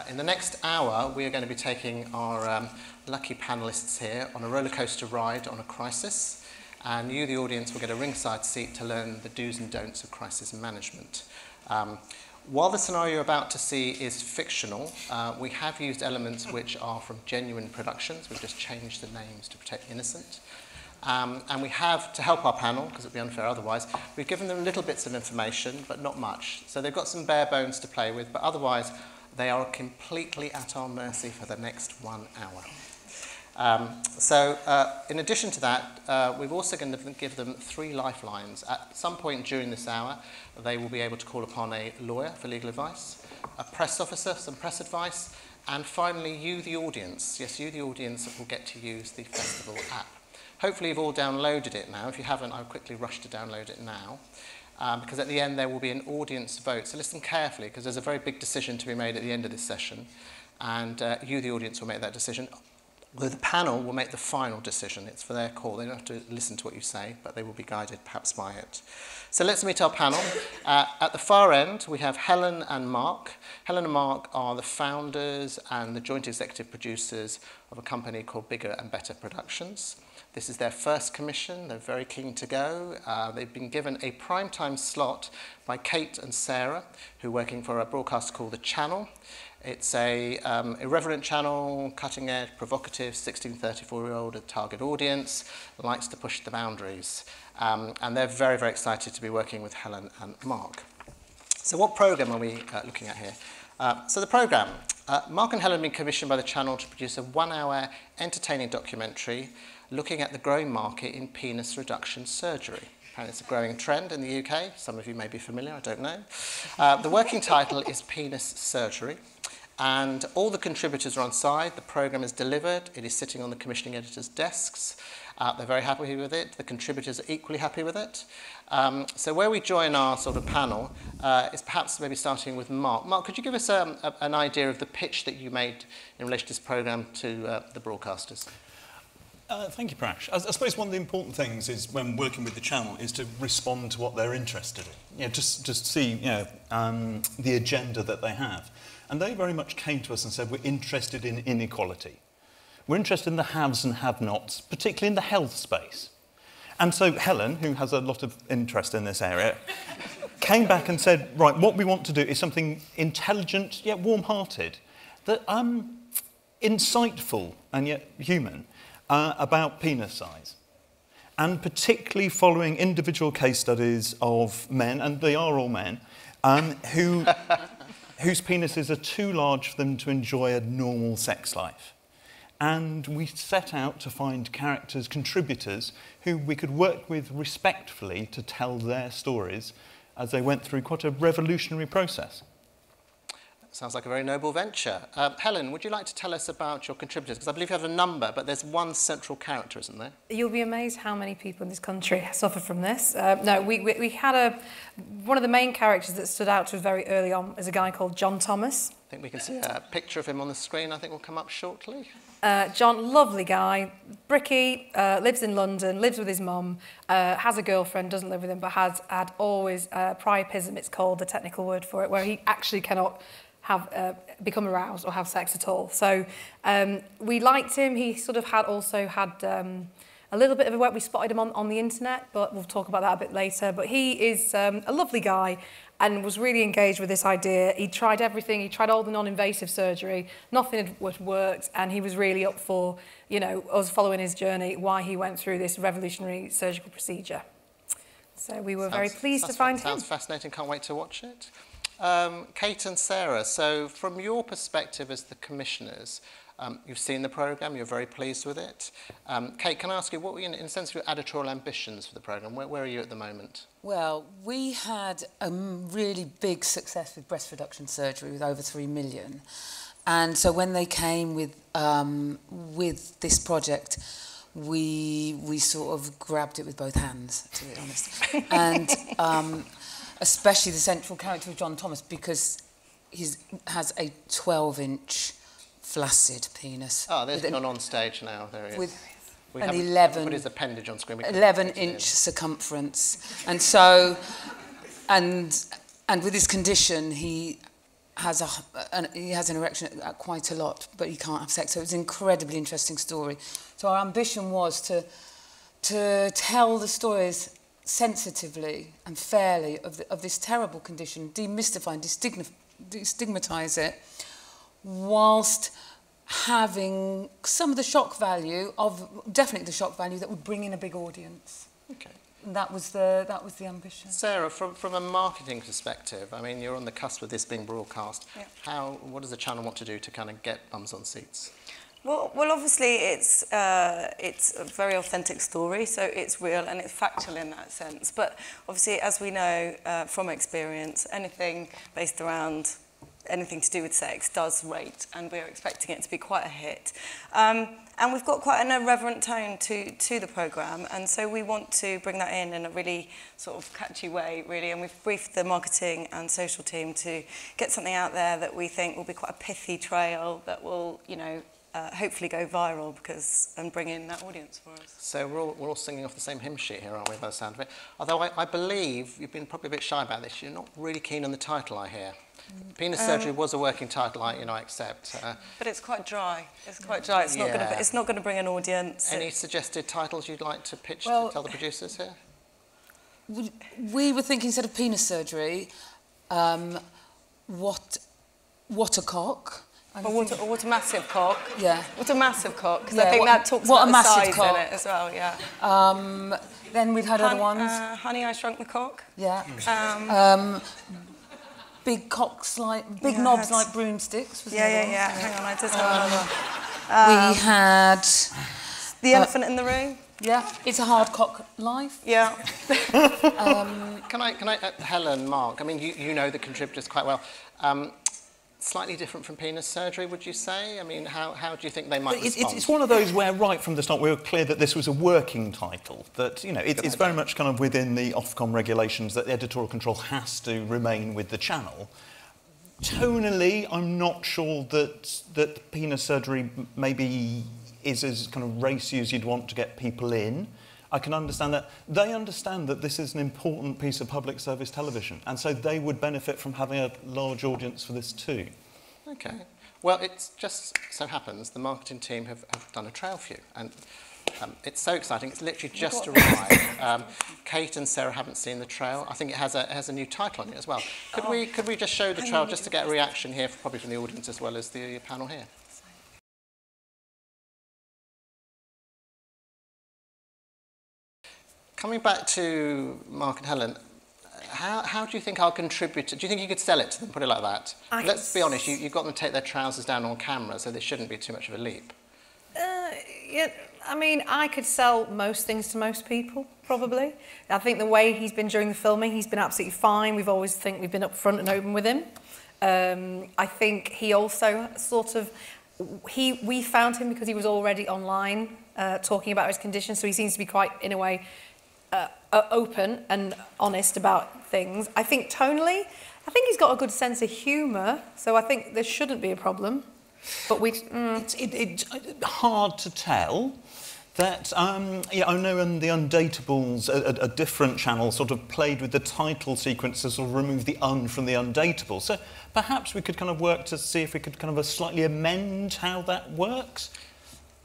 In the next hour, we are going to be taking our lucky panellists here on a roller coaster ride on a crisis, and you, the audience, will get a ringside seat to learn the do's and don'ts of crisis management. While the scenario you're about to see is fictional, we have used elements which are from genuine productions. We've just changed the names to protect the innocent. And we have, to help our panel, because it would be unfair otherwise, we've given them little bits of information, but not much. So they've got some bare bones to play with, but otherwise they are completely at our mercy for the next 1 hour. In addition to that, we're also going to give them 3 lifelines. At some point during this hour, they will be able to call upon a lawyer for legal advice, a press officer for some press advice, and finally, you, the audience. Yes, you, the audience, will get to use the festival app. Hopefully you've all downloaded it now. If you haven't, I'll quickly rush to download it now. Because at the end there will be an audience vote. So listen carefully, because there's a very big decision to be made at the end of this session. And you, the audience, will make that decision. Although the panel will make the final decision. It's for their call. They don't have to listen to what you say, but they will be guided perhaps by it. So let's meet our panel. At the far end, we have Helen and Mark. Helen and Mark are the founders and the joint executive producers of a company called Bigger and Better Productions. This is their first commission. They're very keen to go. They've been given a primetime slot by Kate and Sarah, who are working for a broadcaster called The Channel. It's a irreverent channel, cutting-edge, provocative, 16-34-year-old target audience, likes to push the boundaries. And they're very, very excited to be working with Helen and Mark. So what programme are we looking at here? So the programme. Mark and Helen have been commissioned by The Channel to produce a 1-hour entertaining documentary looking at the growing market in penis reduction surgery. Apparently it's a growing trend in the UK. Some of you may be familiar, I don't know. The working title is Penis Surgery. And all the contributors are on side. The programme is delivered. It is sitting on the commissioning editor's desks. They're very happy with it. The contributors are equally happy with it. So where we join our sort of panel is perhaps maybe starting with Mark. Mark, could you give us an idea of the pitch that you made in relation to this programme to the broadcasters? Thank you, Prash. I suppose one of the important things is when working with the channel is to respond to what they're interested in. You know, just see the agenda that they have. And they very much came to us and said, we're interested in inequality. We're interested in the haves and have-nots, particularly in the health space. And so Helen, who has a lot of interest in this area, came back and said, right, what we want to do is something intelligent yet warm-hearted, that insightful and yet human, about penis size. And particularly following individual case studies of men, and they are all men, whose penises are too large for them to enjoy a normal sex life. And we set out to find characters, contributors, who we could work with respectfully to tell their stories as they went through quite a revolutionary process. Sounds like a very noble venture. Helen, would you like to tell us about your contributors? Because I believe you have a number, but there's one central character, isn't there? You'll be amazed how many people in this country suffer from this. No, we had one of the main characters that stood out to us very early on is a guy called John Thomas. I think we can see a picture of him on the screen. I think will come up shortly. John, lovely guy, bricky, lives in London, lives with his mum, has a girlfriend, doesn't live with him, but has had always priapism, it's called, the technical word for it, where he actually cannot have become aroused or have sex at all. So we liked him. He sort of also had a little bit of a work. We spotted him on the internet, but we'll talk about that a bit later. But he is a lovely guy and was really engaged with this idea. He tried everything. He tried all the non-invasive surgery. Nothing had worked, and he was really up for, you know, us following his journey, why he went through this revolutionary surgical procedure. So we were very pleased to find him. Sounds fascinating. Can't wait to watch it. Kate and Sarah, so from your perspective as the commissioners, you've seen the programme, you're very pleased with it. Kate, can I ask you, what were, in a sense, your editorial ambitions for the programme? Where are you at the moment? Well, we had a really big success with breast reduction surgery with over 3 million. And so when they came with this project, we sort of grabbed it with both hands, to be honest. And especially the central character of John Thomas, because he has a 12-inch flaccid penis. Oh, there's none on stage now. There he is. With an 11... Put his appendage on screen. 11-inch circumference. And so... And with his condition, he he has an erection quite a lot, but he can't have sex. So it's an incredibly interesting story. So our ambition was to tell the stories sensitively and fairly of this terrible condition, demystify and destigmatise it, whilst having some of the shock value definitely the shock value that would bring in a big audience. Okay. And that was the ambition. Sarah, from a marketing perspective, I mean, you're on the cusp of this being broadcast. Yeah. What does the channel want to do to kind of get bums on seats? Well, obviously it's a very authentic story, so it's real and it's factual in that sense. But obviously, as we know from experience, anything based around anything to do with sex does rate, and we're expecting it to be quite a hit. And we've got quite an irreverent tone to the programme, and so we want to bring that in a really sort of catchy way, really, and we've briefed the marketing and social team to get something out there that we think will be quite a pithy trail that will, you know, hopefully go viral and bring in that audience for us. So we're all singing off the same hymn sheet here, aren't we, by the sound of it? Although I believe you've been probably a bit shy about this. You're not really keen on the title, I hear. Penis surgery was a working title, I accept. But it's quite dry. It's quite dry. It's not going to bring an audience. Any suggested titles you'd like to pitch to tell the producers here? We were thinking, instead of penis surgery, what a cock. What a massive cock. Yeah. What a massive cock, because Yeah, I think that talks about the size cock in it as well, yeah. Then we'd had other ones. Honey, I Shrunk the Cock. Yeah. Big cocks big knobs like broomsticks. Was Yeah. Hang on, I just have we had The Elephant in the Room. Yeah, It's a Hard Cock Life. Yeah. Can I Helen, Mark, I mean, you know the contributors quite well. Slightly different from penis surgery, would you say? I mean, how do you think they might respond? It's one of those where right from the start we were clear that this was a working title, that, you know, it's very much kind of within the Ofcom regulations that the editorial control has to remain with the channel. Tonally, I'm not sure that penis surgery maybe is as kind of racy as you'd want to get people in. I can understand that. They understand that this is an important piece of public service television, and so they would benefit from having a large audience for this too. Okay. Well, it just so happens the marketing team have done a trail for you, and it's so exciting. It's literally just arrived. Kate and Sarah haven't seen the trail. I think it has a new title on it as well. Could we just show the trail just to get a reaction here, probably from the audience as well as the panel here? Coming back to Mark and Helen, how do you think I'll contribute? Do you think you could sell it to them, put it like that? Let's be honest, you've got them to take their trousers down on camera, so this shouldn't be too much of a leap. Yeah, I mean, I could sell most things to most people, probably. I think the way he's been during the filming, he's been absolutely fine. We've always think we've been upfront and open with him. I think he also we found him because he was already online talking about his condition, so he seems to be quite, in a way, open and honest about things. I think tonally, I think he's got a good sense of humour, so I think there shouldn't be a problem. But It's hard to tell. That, yeah, I know in The Undateables, a different channel sort of played with the title sequence to sort of remove the un from the undateable. So perhaps we could kind of work to see if we could kind of slightly amend how that works.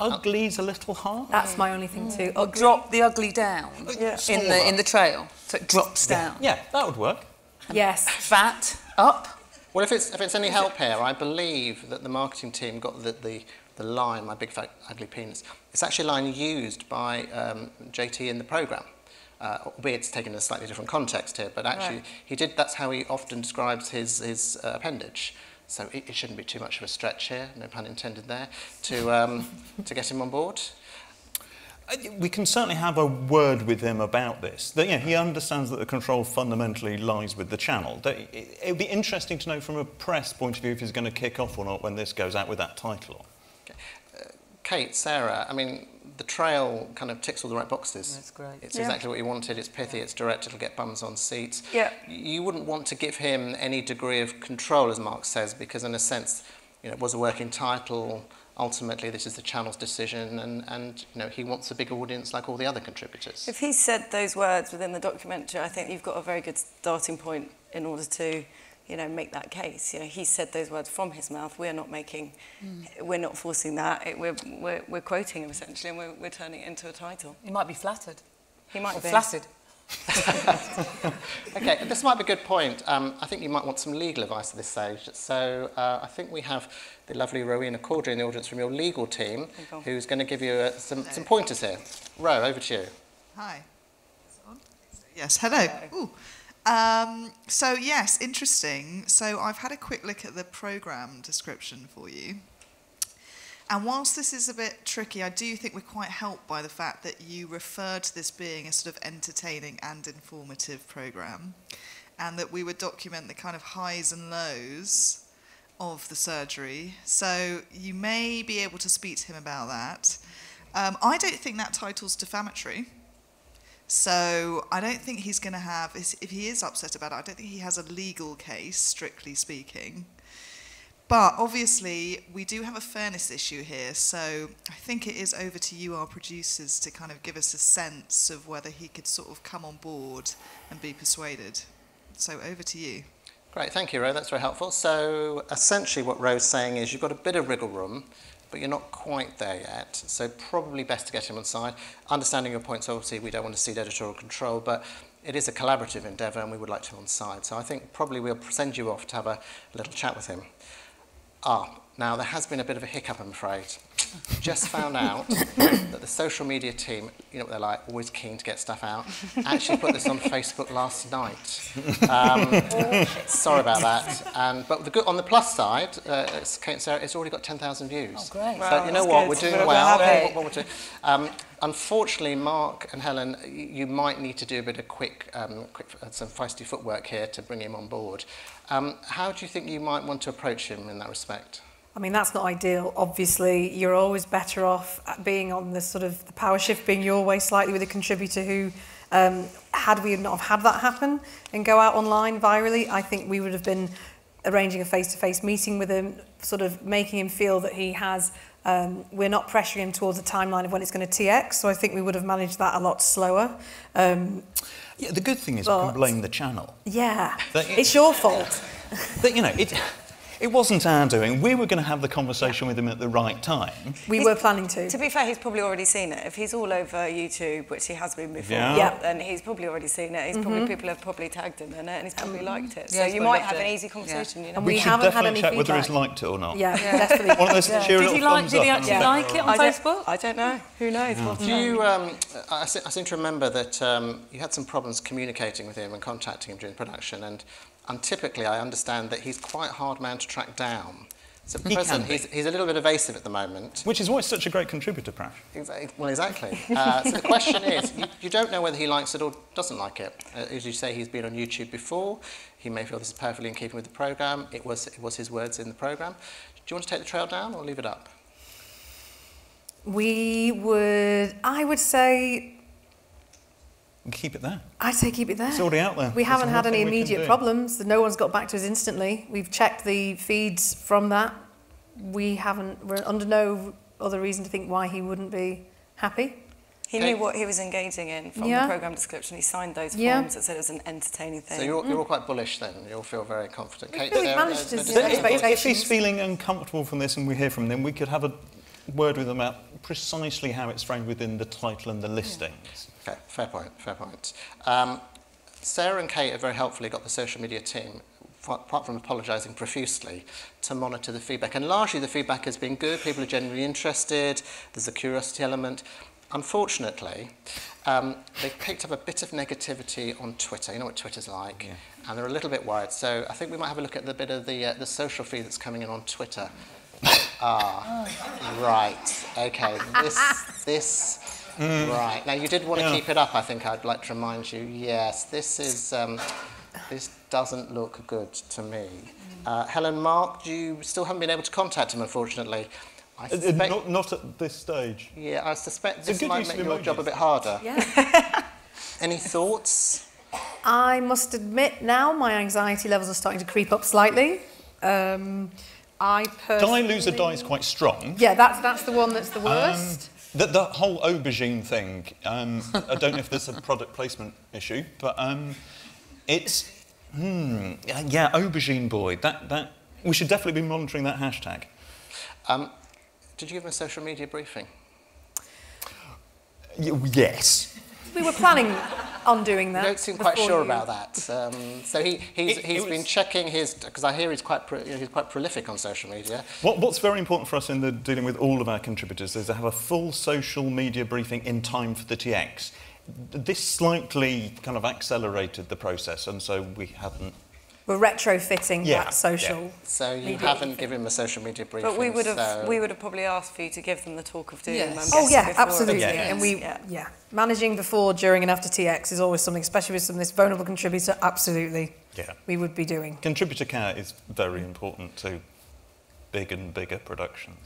Ugly's a little hard. That's my only thing too. Or drop the ugly down in the trail, so it drops down. Yeah, that would work. Yes. Fat up. Well, if it's any help here, I believe that the marketing team got the line, my big fat ugly penis. It's actually a line used by JT in the programme, albeit it's taken in a slightly different context here, but actually that's how he often describes his appendage. So it shouldn't be too much of a stretch here, no pun intended there, to get him on board. We can certainly have a word with him about this. That, he understands that the control fundamentally lies with the channel. It would be interesting to know from a press point of view if he's going to kick off or not when this goes out with that title on. Okay. Kate, Sarah, I mean, the trail kind of ticks all the right boxes. That's great. It's exactly what you wanted. It's pithy, it's direct, it'll get bums on seats. Yeah. You wouldn't want to give him any degree of control, as Mark says, because in a sense, it was a working title. Ultimately, this is the channel's decision, and he wants a big audience like all the other contributors. If he said those words within the documentary, I think you've got a very good starting point in order to, you know, make that case. You know, he said those words from his mouth. We're not making, we're not forcing that. We're quoting him essentially, and we're turning it into a title. He might be flattered. He might Or be. flaccid. Okay, this might be a good point. I think you might want some legal advice at this stage. So I think we have the lovely Rowena Caudry in the audience from your legal team, who's going to give you some pointers here. Ro, over to you. Hi. Is it on? Yes, hello. Ooh. So yes, interesting. So I've had a quick look at the programme description for you. And whilst this is a bit tricky, I do think we're quite helped by the fact that you refer to this being a sort of entertaining and informative programme, and that we would document the kind of highs and lows of the surgery. So you may be able to speak to him about that. I don't think that title's defamatory. So I don't think he's going to have, if he is upset about it, I don't think he has a legal case, strictly speaking. But obviously, we do have a fairness issue here, so I think it is over to you, our producers, to kind of give us a sense of whether he could sort of come on board and be persuaded. So over to you. Great, thank you, Ro. That's very helpful. So essentially what Ro's saying is you've got a bit of wriggle room, but you're not quite there yet, so probably best to get him on side. Understanding your points, obviously, we don't want to cede editorial control, but it is a collaborative endeavour and we would like him on side. So I think probably we'll send you off to have a little chat with him. Now there has been a bit of a hiccup, I'm afraid. Just found out that the social media team, you know what they're like, always keen to get stuff out, actually put this on Facebook last night. Sorry about that. But on the plus side, Kate and Sarah, it's already got 10,000 views. Oh, great. So Wow, you know that's what, good. we're doing We're well. happy. What we're doing. Unfortunately, Mark and Helen, you might need to do a bit of some feisty footwork here to bring him on board. How do you think you might want to approach him in that respect? I mean, that's not ideal. Obviously, you're always better off at being on the sort of the power shift being your way slightly with a contributor who, had we not have had that happen and go out online virally, I think we would have been arranging a face-to-face meeting with him, sort of making him feel that he has, we're not pressuring him towards a timeline of when it's going to TX, so I think we would have managed that a lot slower. Yeah, the good thing is we can blame the channel. Yeah, But it's your fault. But, you know, it wasn't our doing. We were going to have the conversation with him at the right time. We were planning to. To be fair, he's probably already seen it. If he's all over YouTube, which he has been before, Yeah. then he's probably already seen it. He's probably, people have probably tagged him in it, and he's probably liked it. So Yeah, he's you probably might have loved an it. easy conversation. You know? And We we should haven't had definitely any check whether he's feedback. liked it or not. Yeah, definitely. One of those cheery Did he little like? thumbs Did he up actually and like it on Facebook? I don't know. Who knows? We'll Do you, I seem to remember that you had some problems communicating with him and contacting him during production, and untypically I understand that he's quite a hard man to track down. So He present, can be. he's a little bit evasive at the moment. Which is why he's such a great contributor, Prash. Well, exactly. So the question is, you don't know whether he likes it or doesn't like it. As you say, he's been on YouTube before. He may feel this is perfectly in keeping with the programme. It was his words in the programme. Do you want to take the trail down or leave it up? I would say, Keep it there. I'd say keep it there. It's already out there. We There's haven't had any nothing we can immediate do. problems. No one's got back to us instantly. We've checked the feeds from that. We're under no other reason to think why he wouldn't be happy. He knew what he was engaging in from Yeah. the programme description. He signed those forms Yeah. that said it was an entertaining thing. So you're all quite bullish then. You all feel very confident. Kate, We've Sarah, managed to no set disagreement? expectations. If he's feeling uncomfortable from this and we hear from him, we could have a word with him about precisely how it's framed within the title and the listings. Okay, fair point, fair point. Sarah and Kate have very helpfully got the social media team, apart from apologising profusely, to monitor the feedback. And largely the feedback has been good. People are genuinely interested. There's a curiosity element. Unfortunately, they've picked up a bit of negativity on Twitter. You know what Twitter's like. Yeah. And they're a little bit worried. So I think we might have a look at the bit of the social feed that's coming in on Twitter. Right. Okay. Right. Now, you did want to keep it up, I think I'd like to remind you. Yes, this doesn't look good to me. Helen, Mark, you still haven't been able to contact him, unfortunately. I suspect, Not at this stage. yeah, I suspect a this good might use make of your emojis. job a bit harder. Yeah. Any thoughts? I must admit now my anxiety levels are starting to creep up slightly. I personally... Die Loser Die's quite strong. Yeah, that's the one that's the worst. The whole aubergine thing, I don't know if there's a product placement issue, but it's Yeah, aubergine boy. That we should definitely be monitoring that hashtag. Did you give him a social media briefing? Yes. We were planning on doing that. You don't seem quite before sure you- about that. So he's been checking his, because I hear he's quite prolific on social media. What's very important for us in the dealing with all of our contributors is to have a full social media briefing in time for the TX. This slightly kind of accelerated the process, and so we haven't. We're retrofitting Yeah, that social. yeah. So you media haven't briefing. given him a social media briefing. But we would so have probably asked for you to give them the talk of doom. Yes. I'm Oh guessing, yeah, before absolutely. Yeah. And we, Yeah. managing before, during, and after TX is always something, especially with some of this vulnerable contributor. Absolutely, Yeah. we would be doing. Contributor care is very important to big and bigger productions.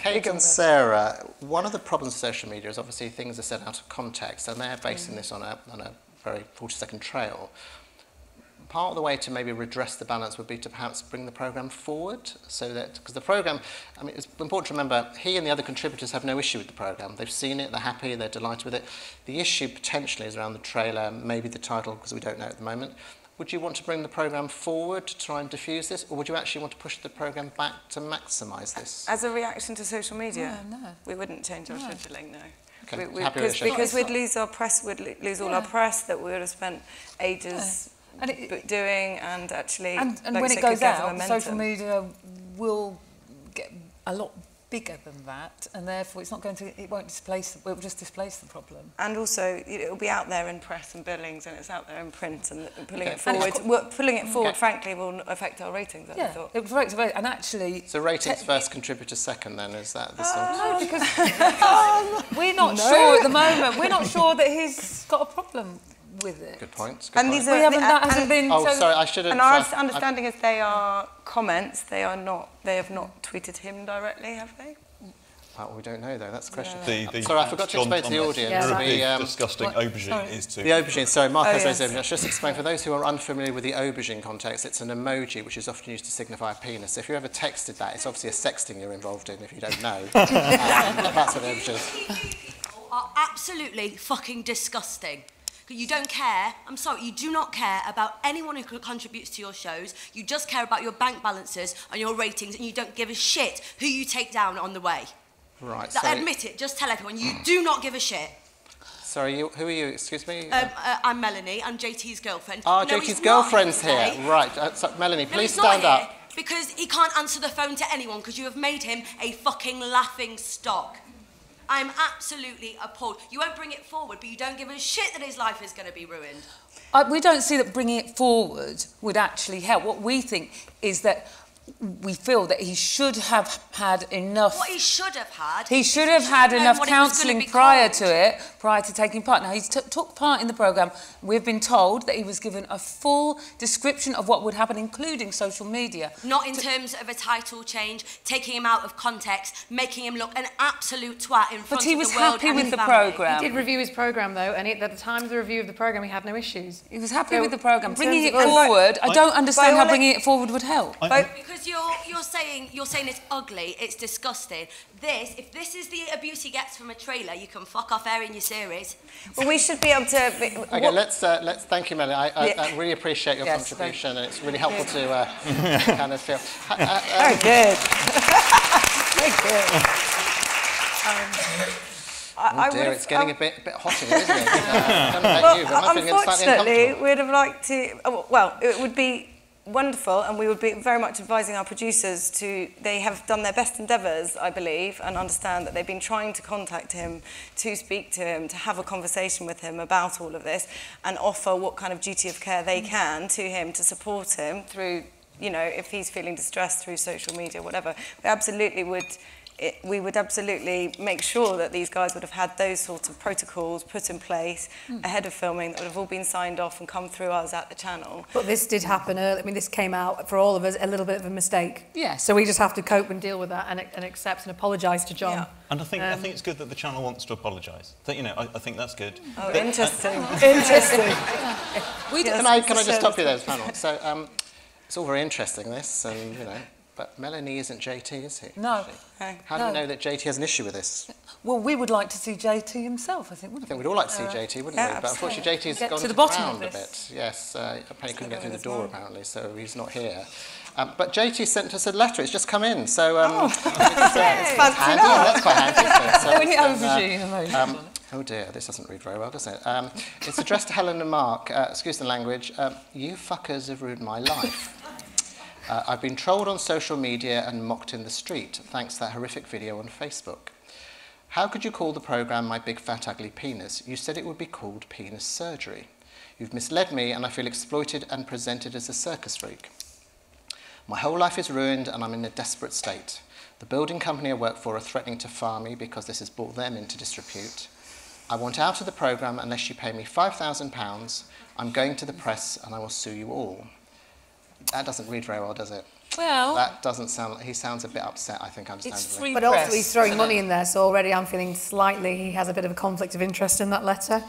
Kate and Sarah, one of the problems with social media is obviously things are set out of context, and they're basing this on a very 40-second trail. Part of the way to maybe redress the balance would be to perhaps bring the programme forward, so that, because the programme, I mean, it's important to remember, he and the other contributors have no issue with the programme. They've seen it, they're happy, they're delighted with it. The issue potentially is around the trailer, maybe the title, because we don't know at the moment. Would you want to bring the programme forward to try and diffuse this, or would you actually want to push the programme back to maximise this? As a reaction to social media? No. We wouldn't change our scheduling, no. Okay, happy with the Because schedule. we'd lose our press, we'd lose all our press that we would have spent ages And it- doing, and actually, And like when you it said, could goes gather out, momentum. social media will get a lot bigger than that, and therefore it won't displace, it will just displace the problem. And also, it'll be out there in press and billings, and it's out there in print, and pulling Okay. it forward. Pulling it forward, Okay. frankly, will affect our ratings. I thought. It affects the and actually. So ratings first, contributors second, then, is that the sort? No, because we're not sure at the moment. We're not sure that he's got a problem with it. Good point. Good And point. these We are haven't, that hasn't been. Oh, so sorry, I should have... And our sorry, understanding is they are comments. They have not tweeted him directly, have they? we don't know, though. That's the question. Sorry, I forgot to explain to the audience. Yeah, The disgusting aubergine is to... The aubergine, sorry, Mark has raised yes. the aubergine. Let's just explain, for those who are unfamiliar with the aubergine context, it's an emoji which is often used to signify a penis. If you ever texted that, it's obviously a sexting you're involved in, if you don't know. That's what the aubergine is. Are absolutely fucking disgusting. You don't care, I'm sorry, you do not care about anyone who contributes to your shows. You just care about your bank balances and your ratings, and you don't give a shit who you take down on the way. Right, Like, so... admit it, just tell everyone, you do not give a shit. Sorry, who are you? Excuse me? I'm Melanie, I'm JT's girlfriend. Oh, No, JT's he's not girlfriend's here. today. Right, so, Melanie, No, please he's not stand up. here because he can't answer the phone to anyone because you have made him a fucking laughing stock. I'm absolutely appalled. You won't bring it forward, but you don't give a shit that his life is going to be ruined. We don't see that bringing it forward would actually help. What we think is that we feel that he should have had enough... What he should have had... He should have had known enough what it was gonna counselling be prior called. to it, prior to taking part. Now, he took part in the programme. We've been told that he was given a full description of what would happen, including social media. Not in terms of a title change, taking him out of context, making him look an absolute twat in front But he of was the world happy and with his the family. programme. He did review his programme though, and at the time of the review of the programme, he had no issues. He was happy So, with the programme. in Bringing it terms of- forward, I don't understand how Viola- bringing it forward would help. Because you're saying it's ugly, it's disgusting. If this is the abuse he gets from a trailer, you can fuck off airing your series. Well, we should be able to... Okay, let's thank you, Melanie. I really appreciate your Yes, contribution, and it's really helpful to kind of feel... Very good. Very good. Oh dear, it's getting a bit hot in here, isn't it? I don't know about you, but I'm feeling slightly unfortunately, uncomfortable. we'd have liked to... Well, it would be wonderful, and we would be very much advising our producers to... They have done their best endeavours, I believe, and understand that they've been trying to contact him, to speak to him, to have a conversation with him about all of this, and offer what kind of duty of care they can to him to support him through, you know, if he's feeling distressed through social media, whatever. We absolutely would... we would absolutely make sure that these guys would have had those sorts of protocols put in place ahead of filming that would have all been signed off and come through us at the channel. But this did happen early. I mean, this came out for all of us a little bit of a mistake. Yes. So we just have to cope and deal with that and accept and apologise to John. Yeah. And I think it's good that the channel wants to apologise. I think that's good. Oh, interesting. Interesting. We Can I just stop you there, panel? So, it's all very interesting, this, and, you know, But Melanie isn't JT, is he? No. How do you know that JT has an issue with this? Well, we would like to see JT himself, I think, I wouldn't think we? we'd all like to see JT, wouldn't we? But unfortunately, JT's Get gone to the bottom ground of a this. bit. Yes, apparently couldn't get through the door, apparently, so he's not here. But JT sent us a letter. It's just come in, so it's handy. That's quite handy. So Only aubergine emoji. Oh dear, this doesn't read very well, does it? It's addressed to Helen and Mark. Excuse the language. You fuckers have ruined my life. I've been trolled on social media and mocked in the street, thanks to that horrific video on Facebook. How could you call the programme My Big Fat Ugly Penis? You said it would be called Penis Surgery. You've misled me and I feel exploited and presented as a circus freak. My whole life is ruined and I'm in a desperate state. The building company I work for are threatening to fire me because this has brought them into disrepute. I want out of the programme unless you pay me £5,000. I'm going to the press and I will sue you all. That doesn't read very well, does it? Well... That doesn't sound like... He sounds a bit upset, I think, understandably. It's free But press, also he's throwing isn't money it? in there, so already I'm feeling slightly he has a bit of a conflict of interest in that letter.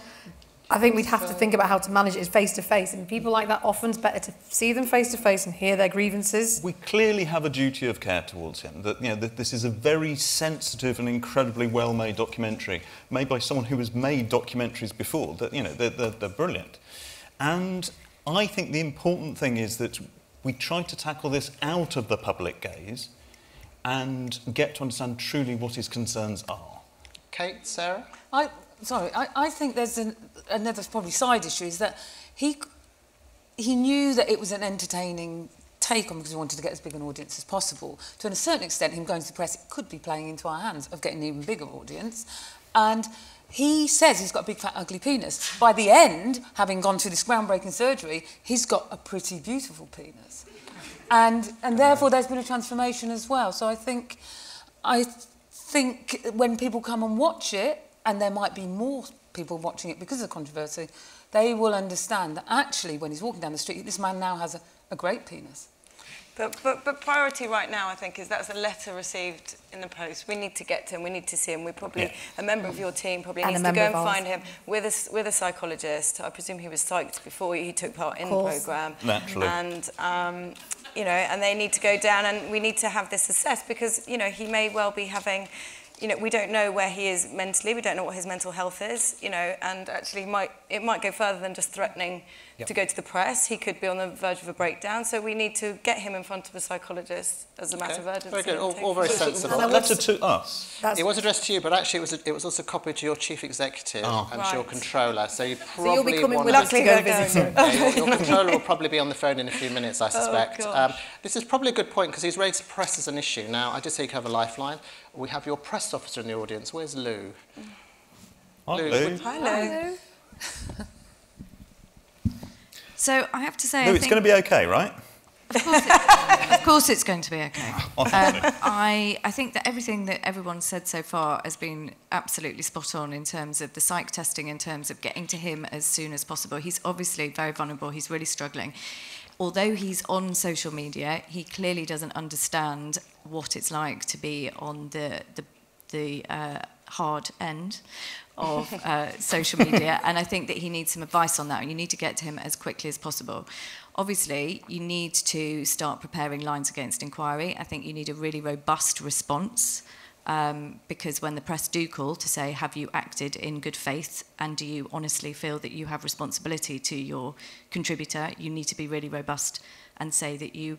I think we'd have to think about how to manage it face-to-face, and people like that often it's better to see them face-to-face and hear their grievances. We clearly have a duty of care towards him. That, you know, that this is a very sensitive and incredibly well-made documentary, made by someone who has made documentaries before. That, you know, they're brilliant. And I think the important thing is that we try to tackle this out of the public gaze and get to understand truly what his concerns are. Kate, Sarah? I think there's another probably side issue is that he knew that it was an entertaining take on because he wanted to get as big an audience as possible. To a certain extent, him going to the press, it could be playing into our hands of getting an even bigger audience. And he says he's got a big, fat, ugly penis. By the end, having gone through this groundbreaking surgery, he's got a pretty beautiful penis. And therefore, there's been a transformation as well. So I think when people come and watch it, and there might be more people watching it because of the controversy, they will understand that actually, when he's walking down the street, this man now has a great penis. But priority right now, I think, is that's a letter received in the post. We need to get to him. We need to see him. We probably, a member of your team probably needs to go and find him with a psychologist. I presume he was psyched before he took part in the programme. Naturally. And, you know, and they need to go down and we need to have this assessed because, you know, he may well be having... You know, we don't know where he is mentally, we don't know what his mental health is, you know, and actually it might go further than just threatening to go to the press. He could be on the verge of a breakdown, so we need to get him in front of a psychologist as a matter of urgency. Very good, all very sensible. A letter to us. It was addressed to you, but actually it was also copied to your chief executive and to your controller, so you probably so you'll be coming want with us to go visit him. your controller will probably be on the phone in a few minutes, I suspect. This is probably a good point, because he's raised press as an issue. Now, I did say you could have a lifeline. We have your press officer in the audience. Where's Lou? Hi, Lou. Hi, Lou. So I have to say, Lou, it's going to be okay, right? Of course it's going to be okay. I think that everything that everyone's said so far has been absolutely spot on in terms of the psych testing, in terms of getting to him as soon as possible. He's obviously very vulnerable. He's really struggling. Although he's on social media, he clearly doesn't understand what it's like to be on the hard end of social media, and I think that he needs some advice on that, and you need to get to him as quickly as possible. Obviously, you need to start preparing lines against inquiry. I think you need a really robust response, because when the press do call to say, have you acted in good faith, and do you honestly feel that you have responsibility to your contributor, you need to be really robust and say that you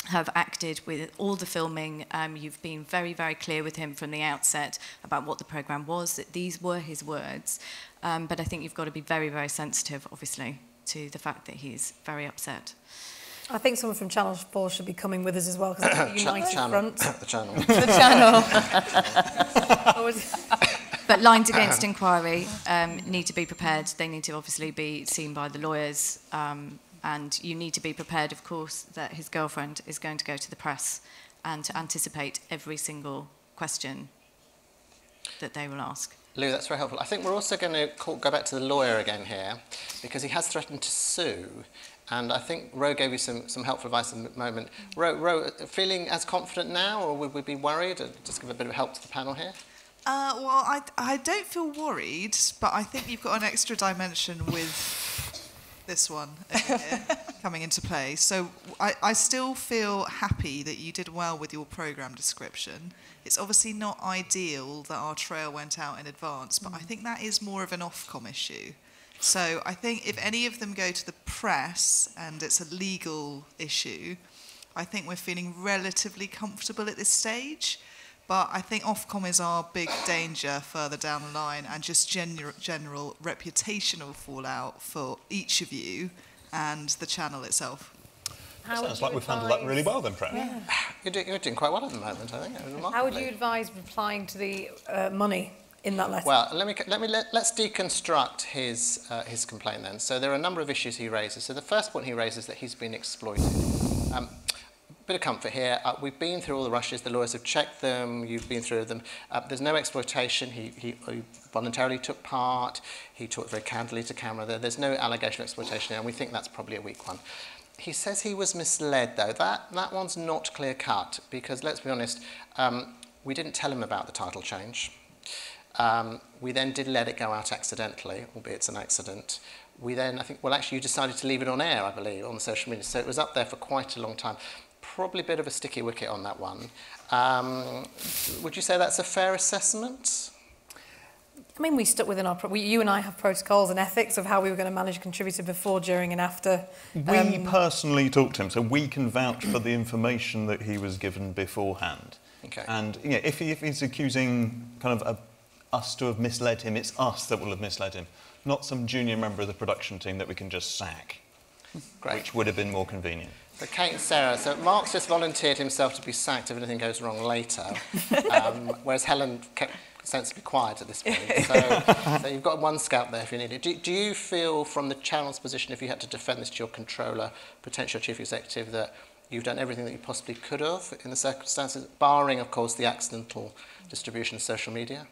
have acted with all the filming. You've been very, very clear with him from the outset about what the programme was, that these were his words. But I think you've got to be very, very sensitive, obviously, to the fact that he's very upset. I think someone from Channel 4 should be coming with us as well, because it's a united front. The channel. The channel. But lines against inquiry need to be prepared. They need to obviously be seen by the lawyers. And you need to be prepared, of course, that his girlfriend is going to go to the press and to anticipate every single question that they will ask. Lou, that's very helpful. I think we're also going to go back to the lawyer again here, because he has threatened to sue. And I think Ro gave you some helpful advice at the moment. Ro, feeling as confident now, or would we be worried? Just give a bit of help to the panel here. Well, I don't feel worried, but I think you've got an extra dimension with this one over here. coming into play. So I still feel happy that you did well with your programme description. It's obviously not ideal that our trail went out in advance, but I think that is more of an Ofcom issue. So I think if any of them go to the press and it's a legal issue, I think we're feeling relatively comfortable at this stage. But I think Ofcom is our big danger further down the line, and just general reputational fallout for each of you and the channel itself. Sounds like we've handled that really well then, Pratt. Yeah. You're doing quite well at the moment, I think. How would you advise replying to the money in that letter? Well, let's deconstruct his complaint then. So there are a number of issues he raises. So the first point he raises is that he's been exploited. Bit of comfort here. We've been through all the rushes. The lawyers have checked them. You've been through them. There's no exploitation. He voluntarily took part. He talked very candidly to camera. There's no allegation of exploitation, and we think that's probably a weak one. He says he was misled, though. That one's not clear-cut, because let's be honest, we didn't tell him about the title change. We then did let it go out accidentally, albeit it's an accident. We then, I think, well, actually, you decided to leave it on air, I believe, on the social media. So it was up there for quite a long time. Probably a bit of a sticky wicket on that one. Would you say that's a fair assessment? I mean, we stuck within our... you and I have protocols and ethics of how we were going to manage a contributor before, during and after. We personally talked to him, so we can vouch for the information that he was given beforehand. Okay. And if he's accusing kind of us to have misled him, it's us that will have misled him, not some junior member of the production team that we can just sack. Great. Which would have been more convenient. So Kate and Sarah, so Mark's just volunteered himself to be sacked if anything goes wrong later, whereas Helen kept sensibly quiet at this point. So you've got one scalp there if you need it. Do you feel, from the channel's position, if you had to defend this to your controller, potential chief executive, that you've done everything that you possibly could have in the circumstances, barring, of course, the accidental distribution of social media?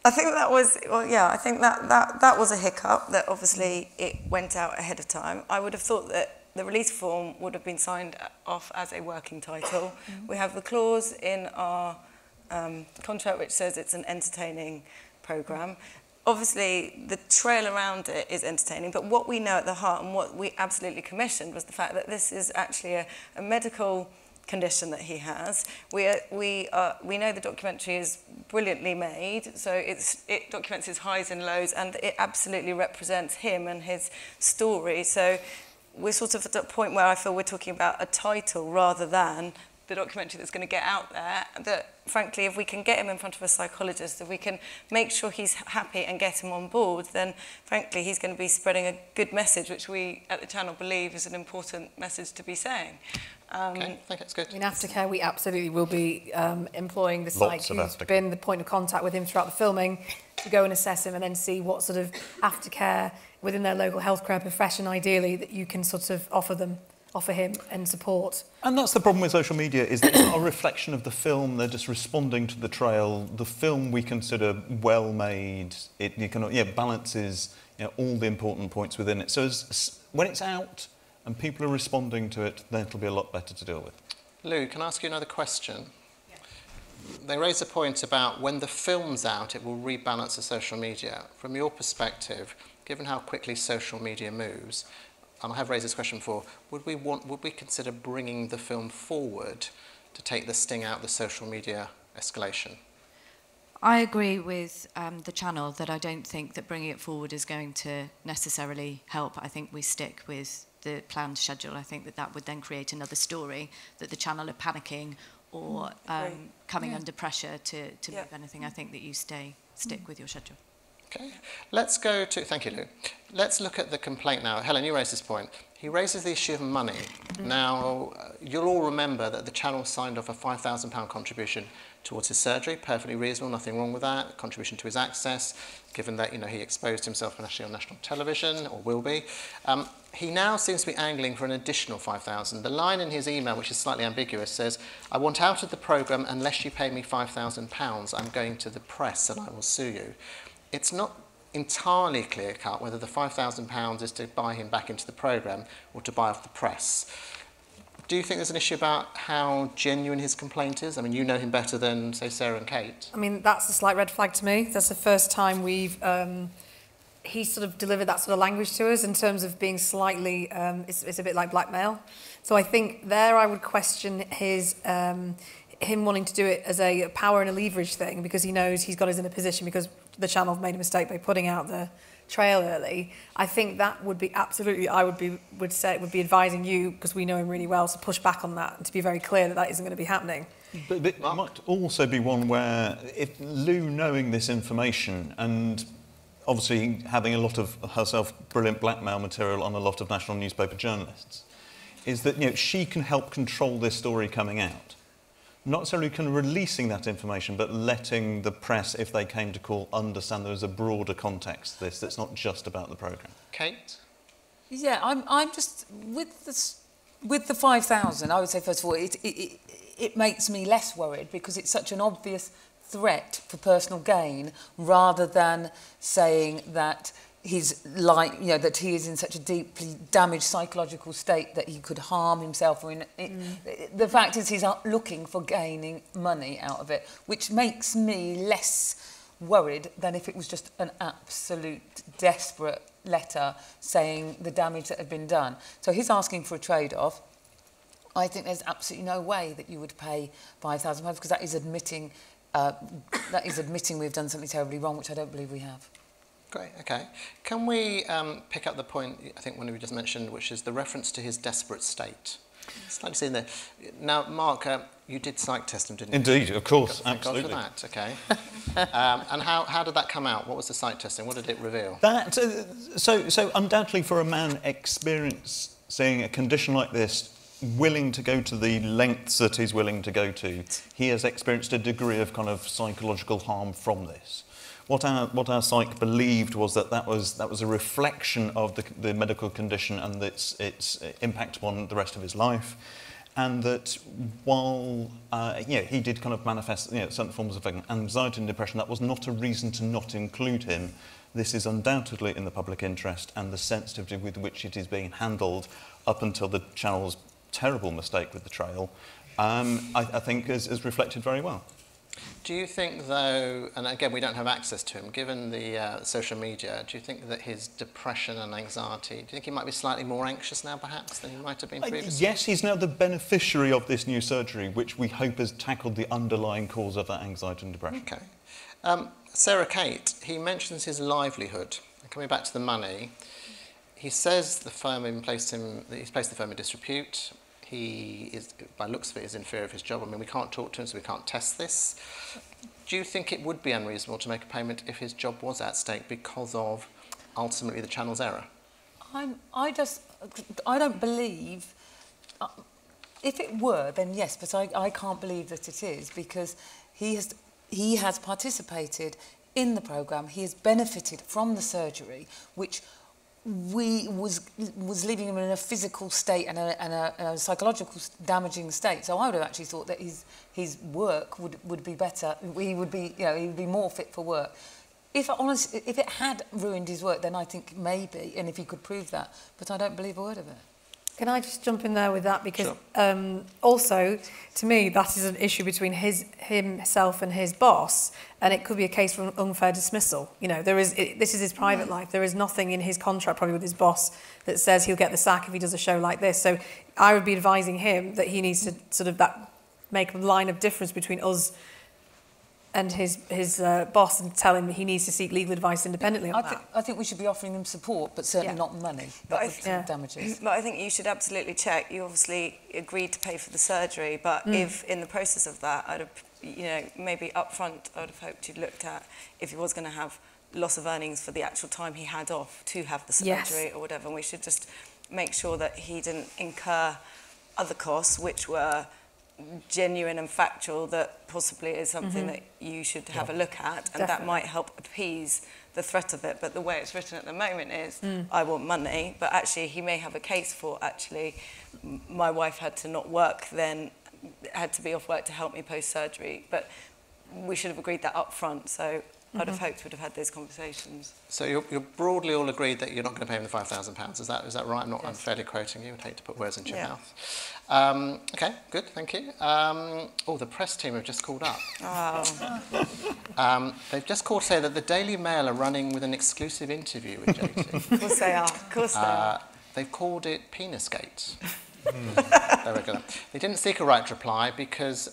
I think that was, well, yeah, I think that was a hiccup, that obviously it went out ahead of time. I would have thought that the release form would have been signed off as a working title. We have the clause in our contract which says it's an entertaining programme. Obviously, the trail around it is entertaining, but what we know at the heart and what we absolutely commissioned was the fact that this is actually a medical condition that he has. We know the documentary is brilliantly made, so it documents his highs and lows, and it absolutely represents him and his story. So we're sort of at a point where I feel we're talking about a title rather than the documentary that's going to get out there. That, frankly, if we can get him in front of a psychologist, if we can make sure he's happy and get him on board, then, frankly, he's going to be spreading a good message, which we at the channel believe is an important message to be saying. Okay, I think that's good. In Aftercare, we absolutely will be employing the psych who's been the point of contact with him throughout the filming to go and assess him and then see what sort of aftercare within their local healthcare profession, ideally, that you can sort of offer him and support. And that's the problem with social media, is that it's not a reflection of the film. They're just responding to the trail. The film we consider well made. It balances all the important points within it. So when it's out and people are responding to it, then it'll be a lot better to deal with. Lou, can I ask you another question? Yeah. They raise a point about when the film's out, it will rebalance the social media. From your perspective, given how quickly social media moves, and I have raised this question before, would we consider bringing the film forward to take the sting out of the social media escalation? I agree with the channel that I don't think that bringing it forward is going to necessarily help. I think we stick with the planned schedule. I think that would then create another story that the channel are panicking or coming under pressure to move anything. I think that you stick with your schedule. Okay, let's go to, thank you, Lou. Let's look at the complaint now. Helen, you raised this point. He raises the issue of money. Now, you'll all remember that the channel signed off a £5,000 contribution towards his surgery, perfectly reasonable, nothing wrong with that, contribution to his access, given that he exposed himself actually on national television, or will be. He now seems to be angling for an additional £5,000. The line in his email, which is slightly ambiguous, says, "I want out of the programme unless you pay me £5,000. I'm going to the press and I will sue you." It's not entirely clear-cut whether the £5,000 is to buy him back into the programme or to buy off the press. Do you think there's an issue about how genuine his complaint is? I mean, you know him better than, say, Sarah and Kate. I mean, that's a slight red flag to me. That's the first time he sort of delivered that sort of language to us in terms of being slightly, it's a bit like blackmail. So I think there I would question his, him wanting to do it as a power and a leverage thing because he knows he's got us in a position because the channel have made a mistake by putting out the trail early. I think that would be absolutely, would be advising you, because we know him really well, to push back on that and to be very clear that that isn't going to be happening. But it might also be one where if Lou knowing this information and obviously having a lot of herself brilliant blackmail material on a lot of national newspaper journalists, is that, you know, she can help control this story coming out. Not necessarily releasing that information, but letting the press, if they came to call, understand there is a broader context to this that's not just about the programme. Kate? Yeah, I'm just with the 5,000. I would say first of all, it makes me less worried because it's such an obvious threat for personal gain, rather than saying that he's that he is in such a deeply damaged psychological state that he could harm himself. Or the fact is, he's looking for gaining money out of it, which makes me less worried than if it was just an absolute desperate letter saying the damage that had been done. So he's asking for a trade-off. I think there's absolutely no way that you would pay £5,000 because that is admitting we've done something terribly wrong, which I don't believe we have. Great, okay. Can we pick up the point, I think one we just mentioned, which is the reference to his desperate state? It's like seeing there. Now, Mark, you did psych test him, didn't you? Indeed, of course, Thank absolutely. God for that, okay. And how did that come out? What was the psych testing? What did it reveal? That, so undoubtedly for a man experiencing a condition like this, willing to go to the lengths that he's willing to go to, he has experienced a degree of kind of psychological harm from this. What our psych believed was that was a reflection of the medical condition and its impact upon the rest of his life, and that while he did kind of manifest certain forms of anxiety and depression, that was not a reason to not include him. This is undoubtedly in the public interest, and the sensitivity with which it is being handled up until the channel's terrible mistake with the trail, I think is reflected very well. Do you think, though, and again, we don't have access to him, given the social media, do you think that his depression and anxiety, do you think he might be slightly more anxious now, perhaps, than he might have been previously? Yes, he's now the beneficiary of this new surgery, which we hope has tackled the underlying cause of that anxiety and depression. Okay. Sarah Kate, he mentions his livelihood. Coming back to the money, he says the firm placed the firm in disrepute. He is, by looks of it, is in fear of his job. I mean, we can't talk to him, so we can't test this. Do you think it would be unreasonable to make a payment if his job was at stake because of, ultimately, the channel's error? I don't believe... if it were, then yes, but I can't believe that it is, because he has participated in the programme. He has benefited from the surgery, which... was leaving him in a physical state and a psychological damaging state. So I would have actually thought that his work would be better. He would be more fit for work. If it had ruined his work, then I think maybe, and if he could prove that, but I don't believe a word of it. Can I just jump in there with that? Because also, to me, that is an issue between himself and his boss, and it could be a case for unfair dismissal. You know, this is his private life. There is nothing in his contract, probably with his boss, that says he'll get the sack if he does a show like this. So I would be advising him that he needs to sort of make a line of difference between us and his boss, and tell him he needs to seek legal advice independently on that. I think we should be offering him support, but certainly not money. Damages. But I think you should absolutely check. You obviously agreed to pay for the surgery, but if in the process of that, I'd have, maybe up front, I would have hoped you'd looked at if he was going to have loss of earnings for the actual time he had off to have the surgery or whatever. And we should just make sure that he didn't incur other costs, which were genuine and factual, that possibly is something that you should have a look at, and that might help appease the threat of it. But the way it's written at the moment is, I want money, but actually he may have a case for, actually, my wife had to not work then, had to be off work to help me post-surgery, but we should have agreed that up front. So I'd have hoped would have had those conversations. So you're broadly all agreed that you're not going to pay him the £5,000. Is that right? I'm not unfairly quoting you. I'd hate to put words into your mouth. Okay, good, thank you. The press team have just called up. They've just called to say that the Daily Mail are running with an exclusive interview with JT. Of course they are. Of course they are. They've called it Penisgate. There we go. They didn't seek a right to reply because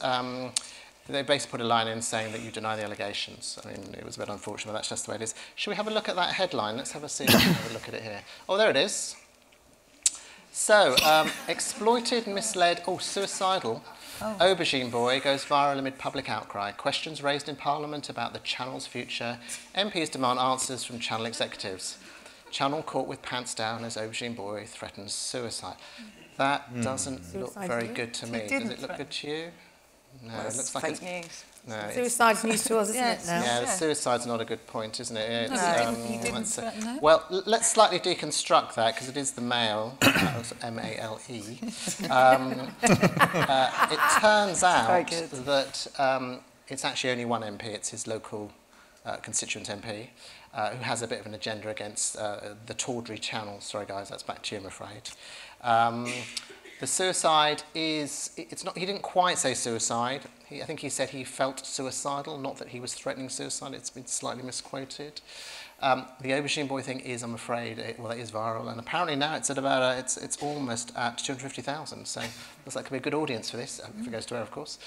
they basically put a line in saying that you deny the allegations. I mean, it was a bit unfortunate, but that's just the way it is. Should we have a look at that headline? Let's have a look at it here. Oh, there it is. So, exploited, misled, suicidal. Aubergine boy goes viral amid public outcry. Questions raised in Parliament about the Channel's future. MPs demand answers from Channel executives. Channel caught with pants down as Aubergine boy threatens suicide. That doesn't look very good to me. Does it look good to you? No, it looks like fake news. No, Suicide's news to us, isn't it, now? Yeah, suicide's not a good point, isn't it? He didn't threaten her. Well, let's slightly deconstruct that, because it is the Mail, M-A-L-E. It turns out that it's actually only one MP, it's his local constituent MP, who has a bit of an agenda against the tawdry Channel. Sorry, guys, that's back to you, I'm afraid. The suicide is, it's not, he didn't quite say suicide. I think he said he felt suicidal, not that he was threatening suicide. It's been slightly misquoted. The Aubergine boy thing is, I'm afraid, it is viral. And apparently now it's at about, it's almost at 250,000. So looks like it could be a good audience for this, if it goes to air, of course.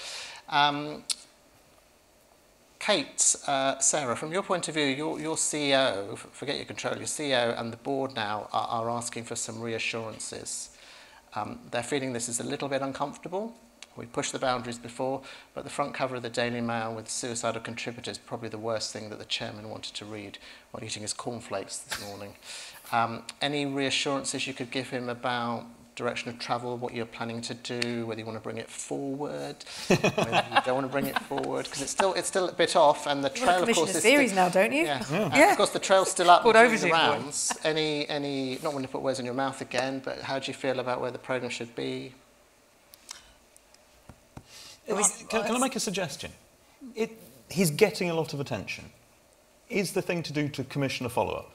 Kate, Sarah, from your point of view, your CEO, forget your controller, your CEO and the board now are asking for some reassurances. They're feeling this is a little bit uncomfortable. We pushed the boundaries before, but the front cover of the Daily Mail with suicidal contributors is probably the worst thing that the chairman wanted to read while eating his cornflakes this morning. Any reassurances you could give him about direction of travel, what you're planning to do, whether you want to bring it forward, whether you don't want to bring it forward, because it's still a bit off, and the trail, of course, is series now, don't you? Of course, the trail's still up doing the rounds. Any, not wanting to put words in your mouth again, but how do you feel about where the programme should be? Can I make a suggestion? He's getting a lot of attention. Is the thing to do to commission a follow-up?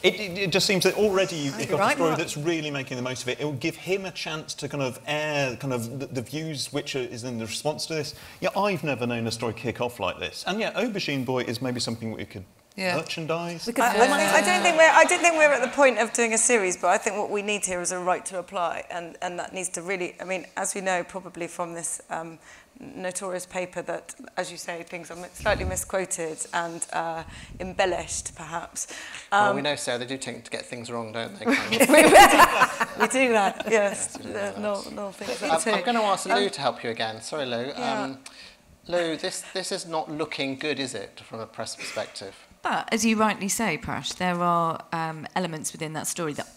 It just seems that already you've got a story that's really making the most of it. It will give him a chance to kind of air the views which is in the response to this. Yeah, I've never known a story kick off like this. And yeah, Aubergine boy is maybe something we could merchandise. I don't think we're at the point of doing a series, but I think what we need here is a right to reply, and that needs to really, I mean, as we know probably from this notorious paper that, as you say, things are slightly misquoted and embellished, perhaps. Well, we know, Sarah, they do tend to get things wrong, don't they? We do that, yes. I'm going to ask Lou to help you again. Sorry, Lou. Lou, this is not looking good, is it, from a press perspective? But, as you rightly say, Prash, there are elements within that story that,